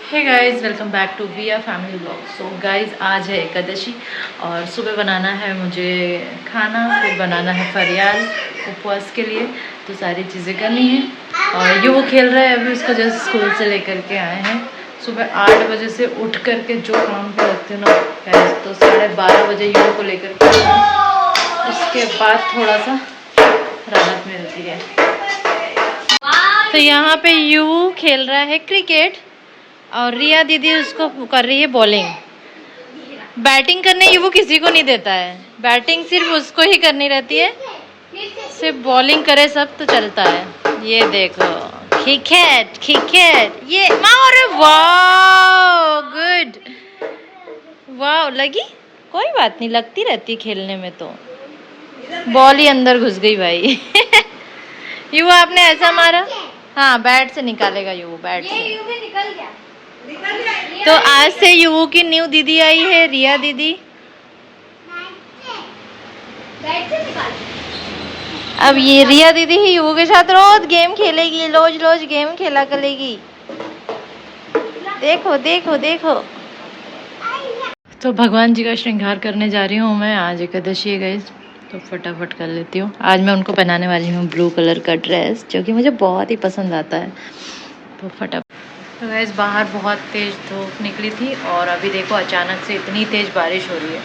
Hey guys, welcome back to Viya family vlog. So guys, आज है एकादशी और सुबह बनाना है मुझे खाना, फिर बनाना है फरियाल उपवास के लिए, तो सारी चीज़ें करनी है। और ये वो खेल रहा है, अभी उसको जस्ट स्कूल से लेकर के आए हैं। सुबह 8 बजे से उठ करके जो काम पे लगते हैं ना गाइस, तो 12:30 बजे युवा को लेकर के उसके बाद थोड़ा सा राहत मिलती है। तो यहाँ पे यू खेल रहा है क्रिकेट और रिया दीदी उसको कर रही है बॉलिंग। बैटिंग करने ये वो किसी को नहीं देता है, बैटिंग सिर्फ उसको ही करनी रहती है, सिर्फ बॉलिंग करे सब तो चलता है। ये देखो क्रिकेट ये मार, वाह गुड, वाह लगी, कोई बात नहीं, लगती रहती खेलने में तो। बॉल ही अंदर घुस गई भाई। यू आपने ऐसा मारा, हाँ बैट से निकालेगा यू, बैट से निकल गया। तो आज से युवू की न्यू दीदी आई है, रिया दीदी। अब ये रिया दीदी ही युवू के साथ रोज गेम खेलेगी, रोज गेम खेला करेगी। देखो देखो देखो। तो भगवान जी का श्रृंगार करने जा रही हूँ मैं, आज एकादशी है गाइस, तो फटाफट कर लेती हूँ। आज मैं उनको पहनाने वाली हूँ ब्लू कलर का ड्रेस, जो कि मुझे बहुत ही पसंद आता है, तो फटाफट। तो गैस बाहर बहुत तेज़ धूप निकली थी और अभी देखो अचानक से इतनी तेज़ बारिश हो रही है,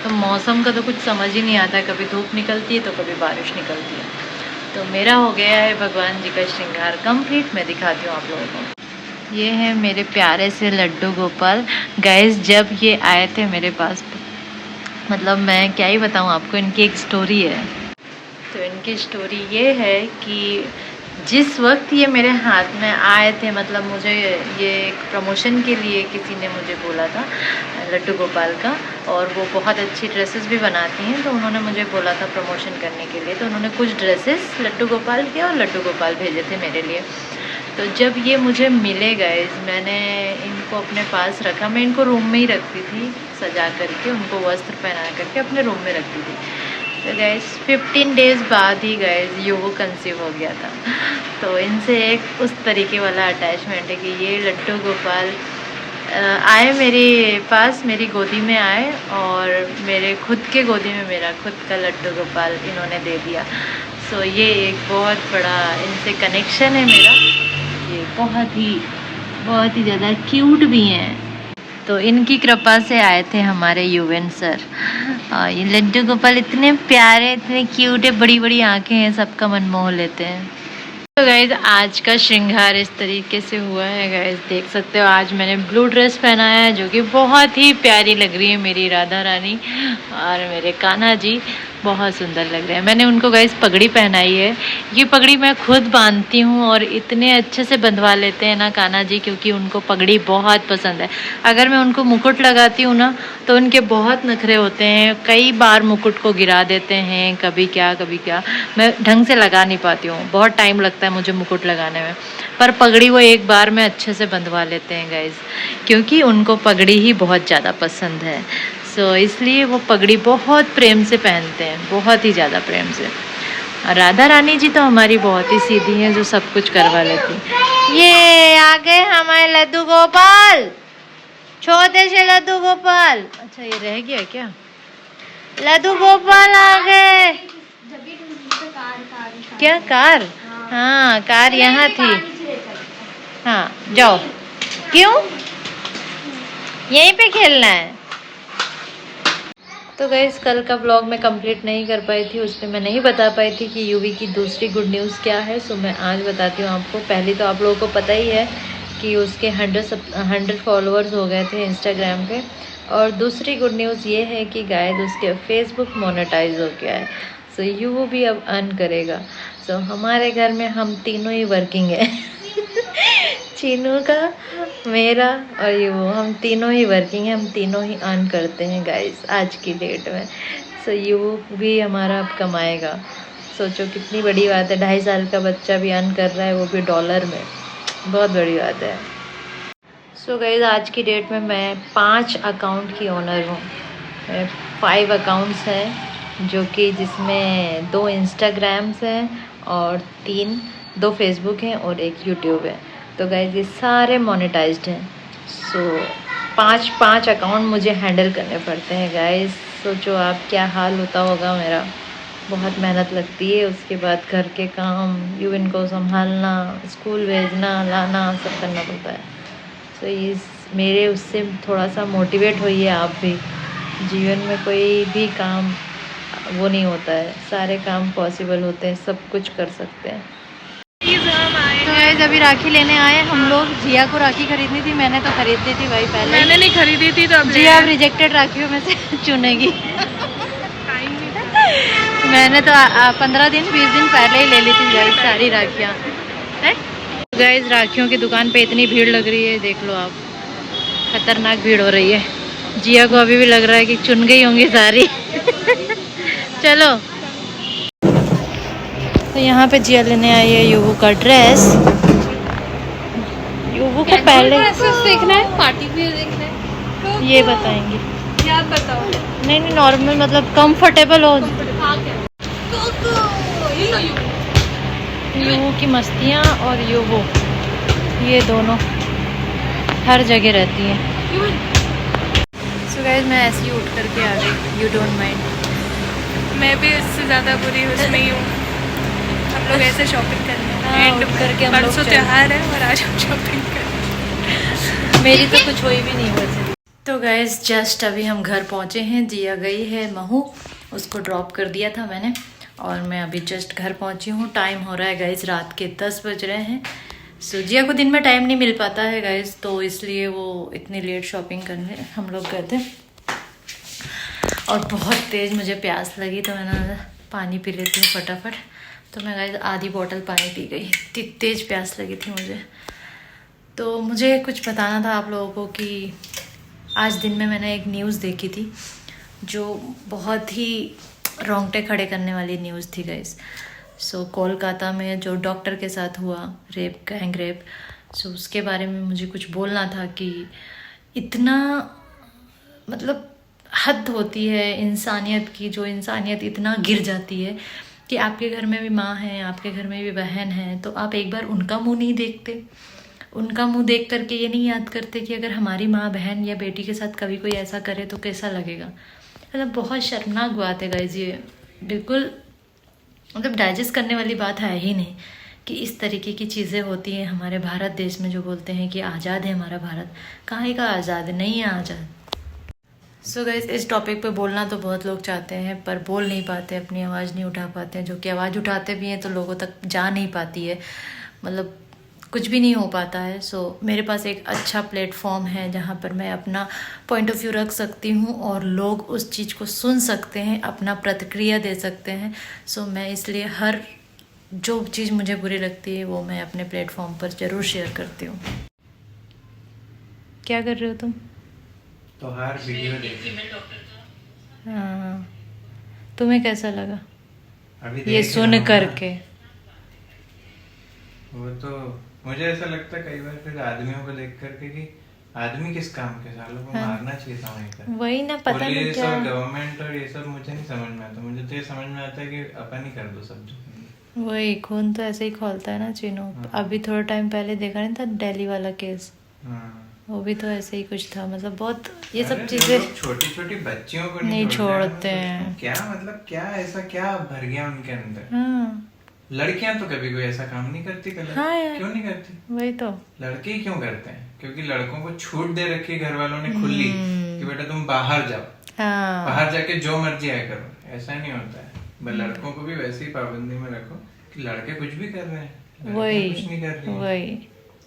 तो मौसम का तो कुछ समझ ही नहीं आता है, कभी धूप निकलती है तो कभी बारिश निकलती है। तो मेरा हो गया है भगवान जी का श्रृंगार कंप्लीट, मैं दिखाती हूँ आप लोगों को। ये है मेरे प्यारे से लड्डू गोपाल। गैस जब ये आए थे मेरे पास, मतलब मैं क्या ही बताऊँ आपको, इनकी एक स्टोरी है। तो इनकी स्टोरी ये है कि जिस वक्त ये मेरे हाथ में आए थे, मतलब मुझे ये एक प्रमोशन के लिए किसी ने मुझे बोला था लड्डू गोपाल का, और वो बहुत अच्छी ड्रेसेस भी बनाती हैं, तो उन्होंने मुझे बोला था प्रमोशन करने के लिए, तो उन्होंने कुछ ड्रेसेस लड्डू गोपाल के और लड्डू गोपाल भेजे थे मेरे लिए। तो जब ये मुझे मिले गाइस, मैंने इनको अपने पास रखा, मैं इनको रूम में ही रखती थी सजा करके, उनको वस्त्र पहना करके अपने रूम में रखती थी। तो गैस 15 डेज़ बाद ही गैस ये वो कंसीव हो गया था। तो इनसे एक उस तरीके वाला अटैचमेंट है कि ये लड्डू गोपाल आए मेरे पास, मेरी गोदी में आए और मेरे खुद के गोदी में मेरा खुद का लड्डू गोपाल इन्होंने दे दिया। सो ये एक बहुत बड़ा इनसे कनेक्शन है मेरा। ये बहुत ही ज़्यादा क्यूट भी हैं, तो इनकी कृपा से आए थे हमारे युवन सर। ये लड्डू गोपाल इतने प्यारे, इतने क्यूट है, बड़ी बड़ी आंखें हैं, सबका मन मोह लेते हैं। तो गाइज आज का श्रृंगार इस तरीके से हुआ है गाइज, देख सकते हो। आज मैंने ब्लू ड्रेस पहनाया है, जो कि बहुत ही प्यारी लग रही है मेरी राधा रानी, और मेरे कान्हा जी बहुत सुंदर लग रहे हैं। मैंने उनको गाइज पगड़ी पहनाई है, ये पगड़ी मैं खुद बांधती हूँ और इतने अच्छे से बंधवा लेते हैं ना कान्हा जी, क्योंकि उनको पगड़ी बहुत पसंद है। अगर मैं उनको मुकुट लगाती हूँ ना, तो उनके बहुत नखरे होते हैं, कई बार मुकुट को गिरा देते हैं, कभी क्या, मैं ढंग से लगा नहीं पाती हूँ, बहुत टाइम लगता है मुझे मुकुट लगाने में। पर पगड़ी वो एक बार में अच्छे से बंधवा लेते हैं गाइज, क्योंकि उनको पगड़ी ही बहुत ज़्यादा पसंद है। सो इसलिए वो पगड़ी बहुत प्रेम से पहनते हैं, बहुत ही ज़्यादा प्रेम से। राधा रानी जी तो हमारी बहुत ही सीधी हैं, जो सब कुछ करवा लेती। ये आ गए हमारे लड्डू गोपाल, छोटे से लड्डू गोपाल। अच्छा ये रह गया क्या? लड्डू गोपाल आ गए। क्या कार? हाँ कार यहाँ थी। हाँ जाओ, क्यों यहीं पे खेलना है? तो गाइस कल का व्लॉग मैं कंप्लीट नहीं कर पाई थी, उसमें मैं नहीं बता पाई थी कि यूवी की दूसरी गुड न्यूज़ क्या है। सो मैं आज बताती हूँ आपको। पहली तो आप लोगों को पता ही है कि उसके 100 फॉलोअर्स हो गए थे इंस्टाग्राम पे, और दूसरी गुड न्यूज़ ये है कि गाइस उसके फेसबुक मोनेटाइज हो गया है। सो यू भी अब अर्न करेगा। सो हमारे घर में हम तीनों ही वर्किंग है। चीनू का, मेरा और ये वो, हम तीनों ही वर्किंग है, हम तीनों ही अर्न करते हैं गाइस आज की डेट में। सो यू भी हमारा अब कमाएगा। सोचो कितनी बड़ी बात है, 2.5 साल का बच्चा भी अर्न कर रहा है, वो भी डॉलर में, बहुत बड़ी बात है। सो गाइस आज की डेट में मैं 5 अकाउंट की ओनर हूँ। 5 अकाउंट्स हैं, जो कि जिसमें 2 इंस्टाग्राम्स हैं और 2 फेसबुक हैं और 1 यूट्यूब है। तो गाइस ये सारे मोनेटाइज्ड हैं। सो 5 अकाउंट मुझे हैंडल करने पड़ते हैं गाइस। सोचो आप क्या हाल होता होगा मेरा। बहुत मेहनत लगती है, उसके बाद घर के काम, यू इनको संभालना, स्कूल भेजना, लाना, सब करना पड़ता है। सो इस मेरे उससे थोड़ा सा मोटिवेट होइए आप भी। जीवन में कोई भी काम वो नहीं होता है, सारे काम पॉसिबल होते हैं, सब कुछ कर सकते हैं। तो गाइस अभी राखी लेने आए हम लोग। जिया को राखी खरीदनी थी, मैंने तो खरीद ली थी भाई पहले। मैंने नहीं खरीदी थी तो अब जिया अब रिजेक्टेड राखियों में से चुनेगी। मैंने तो 15 दिन 20 दिन पहले ही ले ली थी गाइस सारी राखियाँ। गाइस राखियों की दुकान पे इतनी भीड़ लग रही है, देख लो आप, खतरनाक भीड़ हो रही है। जिया को अभी भी लग रहा है कि चुन गई होंगी सारी। चलो तो यहाँ पे जिया लेने आई है युवू का ड्रेस। युवू को पहले देखना है, पार्टी भी देखना है, ये बताएंगे। क्या बताओ? नहीं नॉर्मल, मतलब कंफर्टेबल हो। युवू की मस्तियाँ और युवू, ये दोनों हर जगह रहती हैं। सो गाइस मैं ऐसे ही उठ करके आ गई, यू डोंट माइंड। मैं भी इससे ज़्यादा बुरी उसमें ही हूँ। हम लोग ऐसे शॉपिंग करने एंड करके हम लोग परसों त्योहार है और आज हम शॉपिंग करें। मेरी तो कुछ हुई भी नहीं वैसे। तो गाइस जस्ट अभी हम घर पहुँचे हैं। जिया गई है महू, उसको ड्रॉप कर दिया था मैंने, और मैं अभी जस्ट घर पहुँची हूँ। टाइम हो रहा है गाइस, रात के 10 बज रहे हैं। सो जिया को दिन में टाइम नहीं मिल पाता है गाइस, तो इसलिए वो इतनी लेट शॉपिंग करने हम लोग गए थे। और बहुत तेज़ मुझे प्यास लगी तो मैंने पानी पी लेती हूँ फटाफट। तो मैं गाइस आधी बोतल पानी पी गई, इतनी तेज़ प्यास लगी थी मुझे। तो मुझे कुछ बताना था आप लोगों को कि आज दिन में मैंने एक न्यूज़ देखी थी जो बहुत ही रोंगटे खड़े करने वाली न्यूज़ थी गाइस। सो कोलकाता में जो डॉक्टर के साथ हुआ रेप, गैंग रेप, सो उसके बारे में मुझे कुछ बोलना था कि इतना मतलब हद होती है इंसानियत की, जो इंसानियत इतना गिर जाती है कि आपके घर में भी माँ है, आपके घर में भी बहन है, तो आप एक बार उनका मुंह नहीं देखते। उनका मुंह देख करके ये नहीं याद करते कि अगर हमारी माँ, बहन या बेटी के साथ कभी कोई ऐसा करे तो कैसा लगेगा। मतलब बहुत शर्मनाक बात है गाइस, ये बिल्कुल मतलब डाइजेस्ट करने वाली बात है ही नहीं कि इस तरीके की चीज़ें होती हैं हमारे भारत देश में। जो बोलते हैं कि आज़ाद है हमारा भारत, कहाँ का आज़ाद है, नहीं है आज़ाद। सो गाइस इस टॉपिक पे बोलना तो बहुत लोग चाहते हैं पर बोल नहीं पाते, अपनी आवाज़ नहीं उठा पाते हैं। जो कि आवाज़ उठाते भी हैं तो लोगों तक जा नहीं पाती है, मतलब कुछ भी नहीं हो पाता है। सो मेरे पास एक अच्छा प्लेटफॉर्म है जहाँ पर मैं अपना पॉइंट ऑफ व्यू रख सकती हूँ और लोग उस चीज़ को सुन सकते हैं, अपना प्रतिक्रिया दे सकते हैं। सो मैं इसलिए हर जो चीज़ मुझे बुरी लगती है वो मैं अपने प्लेटफॉर्म पर ज़रूर शेयर करती हूँ। क्या कर रहे हो तुम? तो हर वीडियो देखी। हाँ, तुम्हें कैसा लगा अभी ये देख सुन रहा हूँ करके? वो तो मुझे ऐसा लगता है कई बार फिर आदमियों को देख करके कि आदमी किस काम के, सालों को मारना चाहिए था वहीं पर। वही ना, पता नहीं पुलिस क्या। और गवर्नमेंट और ये सब मुझे नहीं समझ में आता। मुझे तो ये समझ में आता है कि अपन ही कर दो सब जो। वही खून तो ऐसे ही खोलता है ना चीनू। अभी थोड़ा टाइम पहले देखा नहीं था दिल्ली वाला केस, वो भी तो ऐसे ही कुछ था। मतलब बहुत ये सब चीजें छोटी छोटी बच्चियों को नहीं छोड़ते मतलब हैं। क्या मतलब क्या ऐसा क्या भर गया उनके अंदर। हाँ लड़कियां तो कभी कोई ऐसा काम नहीं करती, गलत हाँ यार, क्यों नहीं करती? वही तो। लड़के ही क्यों करते हैं? क्योंकि लड़कों को छूट दे रखी है घर वालों ने खुली कि बेटा तुम बाहर जाओ, हाँ बाहर जाके जो मर्जी आया करो। ऐसा नहीं होता है। बस लड़कों को भी वैसे ही पाबंदी में रखो कि लड़के कुछ भी कर रहे हैं, लड़कियां कुछ नहीं कर रही हैं। वही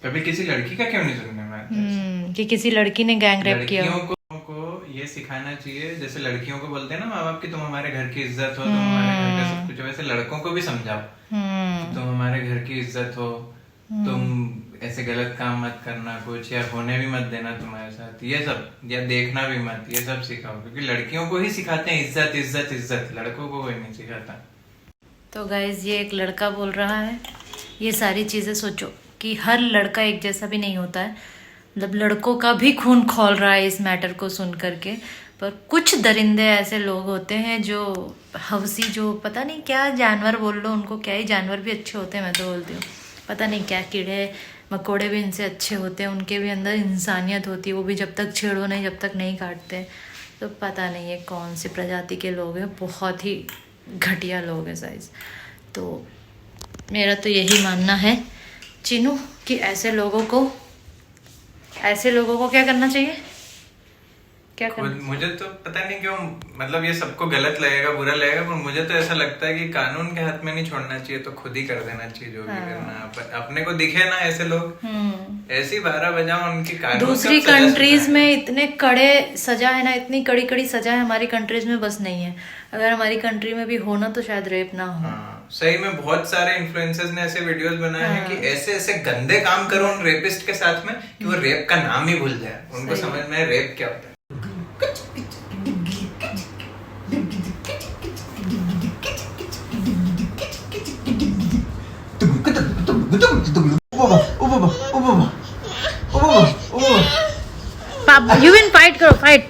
कभी किसी लड़की का क्यों नहीं सुनने में आता है? कि किसी लड़की ने गैंग रेप किया। लड़कियों को ये सिखाना चाहिए, जैसे लड़कियों को बोलते हैं ना माँ बाप की तुम हमारे घर की इज्जत हो, तुम हमारे घर का सब कुछ हो, वैसे लड़कों को भी समझाओ कि तुम हमारे घर की इज्जत हो, तुम ऐसे गलत काम मत करना कुछ, या होने भी मत देना तुम्हारे साथ, ये सब, या देखना भी मत, ये सब सिखाओ। क्योंकि लड़कियों को ही सिखाते हैं इज्जत इज्जत इज्जत, लड़कों को कोई नहीं सिखाता। तो गाइज ये एक लड़का बोल रहा है ये सारी चीज़ें। सोचो कि हर लड़का एक जैसा भी नहीं होता है, मतलब लड़कों का भी खून खौल रहा है इस मैटर को सुन करके। पर कुछ दरिंदे ऐसे लोग होते हैं जो हवसी, जो पता नहीं क्या जानवर बोल लो उनको, क्या ही जानवर भी अच्छे होते हैं मैं तो बोलती हूँ, पता नहीं क्या कीड़े मकोड़े भी इनसे अच्छे होते हैं, उनके भी अंदर इंसानियत होती है, वो भी जब तक छेड़ो नहीं, जब तक नहीं काटते। तो पता नहीं है कौन सी प्रजाति के लोग हैं, बहुत ही घटिया लोग हैं साइज। तो मेरा तो यही मानना है चिनू कि ऐसे लोगों को क्या करना चाहिए, क्या करना? मुझे तो पता नहीं क्यों, मतलब ये सबको गलत लगेगा, बुरा लगेगा, पर मुझे तो ऐसा लगता है कि कानून के हाथ में नहीं छोड़ना चाहिए, तो खुद ही कर देना चाहिए जो भी करना। अपने को दिखे ना ऐसे लोग, ऐसी 12 बजाओ उनकी कानून। दूसरी कंट्रीज में इतने कड़े सजा है ना, इतनी कड़ी कड़ी सजा है, हमारी कंट्रीज में बस नहीं है। अगर हमारी कंट्री में भी होना तो शायद रेप ना हो। सही में बहुत सारे इन्फ्लुएंसर्स ने ऐसे वीडियोस बनाए हैं कि ऐसे ऐसे गंदे काम करो उन रेपिस्ट के साथ में कि वो रेप का नाम ही भूल जाए, उनको समझ में रेप क्या होता है। You win, fight करो, fight.